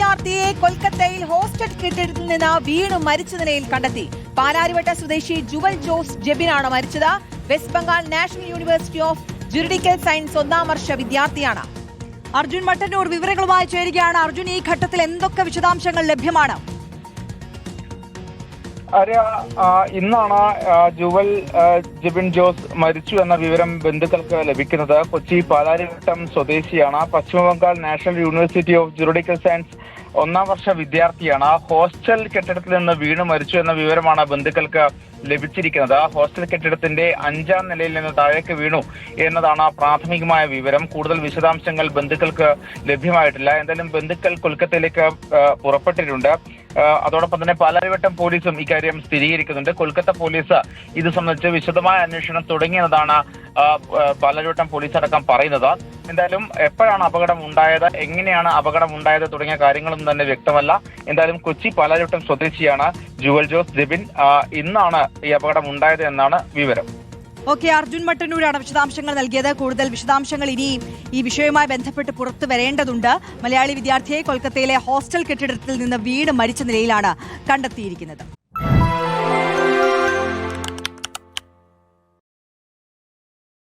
വിദ്യാർത്ഥിയെ കൊൽക്കത്തയിൽ ഹോസ്റ്റൽ കെട്ടിടത്തിൽ നിന്ന് വീണു മരിച്ച നിലയിൽ കണ്ടെത്തി. പാലാരിവട്ട സ്വദേശി ജുവൽ ജോസ് ജെബിനാണ് മരിച്ചത്. West Bengal national university of juridical science 1ാം വർഷ വിദ്യാർത്ഥിയാണ്. അർജുൻ മട്ടന്നൂർ വിവരങ്ങളുമായി ചേരുകയാണ്. അർജുൻ, ഈ ഘട്ടത്തിൽ എന്തൊക്കെ വിശദാംശങ്ങൾ ലഭ്യമാണ്? ഇന്നാണ് ജുവൽ ജിബിൻ ജോസ് മരിച്ചു എന്ന വിവരം ബന്ധുക്കൾക്ക് ലഭിക്കുന്നത്. കൊച്ചി പാലാരിവട്ടം സ്വദേശിയാണ്. Paschimbangal national university of juridical science 1ാം വർഷ വിദ്യാർത്ഥിയാണ്. ഹോസ്റ്റൽ കെട്ടിടത്തിൽ നിന്ന് വീണ് മരിച്ചു എന്ന വിവരമാണ് ബന്ധുക്കൾക്ക് ലഭിച്ചിരിക്കുന്നത്. ഹോസ്റ്റൽ കെട്ടിടത്തിന്റെ 5ാം നിലയിൽ നിന്ന് താഴേക്ക് വീണു എന്നതാണ് പ്രാഥമികമായ വിവരം. കൂടുതൽ വിശദാംശങ്ങൾ ബന്ധുക്കൾക്ക് ലഭ്യമായിട്ടില്ല. എന്തായാലും ബന്ധുക്കൾ കൊൽക്കത്തയിലേക്ക് പുറപ്പെട്ടിട്ടുണ്ട്. അതോടൊപ്പം തന്നെ പാലാരിവട്ടം പോലീസും ഇക്കാര്യം സ്ഥിരീകരിക്കുന്നുണ്ട്. കൊൽക്കത്ത പോലീസ് ഇത് സംബന്ധിച്ച് വിശദമായ അന്വേഷണം തുടങ്ങിയതാണ് പാലാരിവട്ടം പോലീസ് അടക്കം പറയുന്നത്. എന്തായാലും എപ്പോഴാണ് അപകടം ഉണ്ടായത്, എങ്ങനെയാണ് അപകടം ഉണ്ടായത് തുടങ്ങിയ കാര്യങ്ങളൊന്നും തന്നെ വ്യക്തമല്ല. എന്തായാലും കൊച്ചി പാലാരിവട്ടം സ്വദേശിയാണ് ജുവൽ ജോസ് ജെബിൻ. ഇന്നാണ് ഈ അപകടം ഉണ്ടായത് എന്നാണ് വിവരം. ഓക്കെ, അർജുൻ മട്ടന്നൂരാണ് വിശദാംശങ്ങൾ നൽകിയത്. കൂടുതൽ വിശദാംശങ്ങൾ ഇനി ഈ വിഷയവുമായി ബന്ധപ്പെട്ട് പുറത്തു വരേണ്ടതുണ്ട്. മലയാളി വിദ്യാർത്ഥിയെ കൊൽക്കത്തയിലെ ഹോസ്റ്റൽ കെട്ടിടത്തിൽ നിന്ന് വീണ് മരിച്ച നിലയിലാണ് കണ്ടെത്തിയിരിക്കുന്നത്.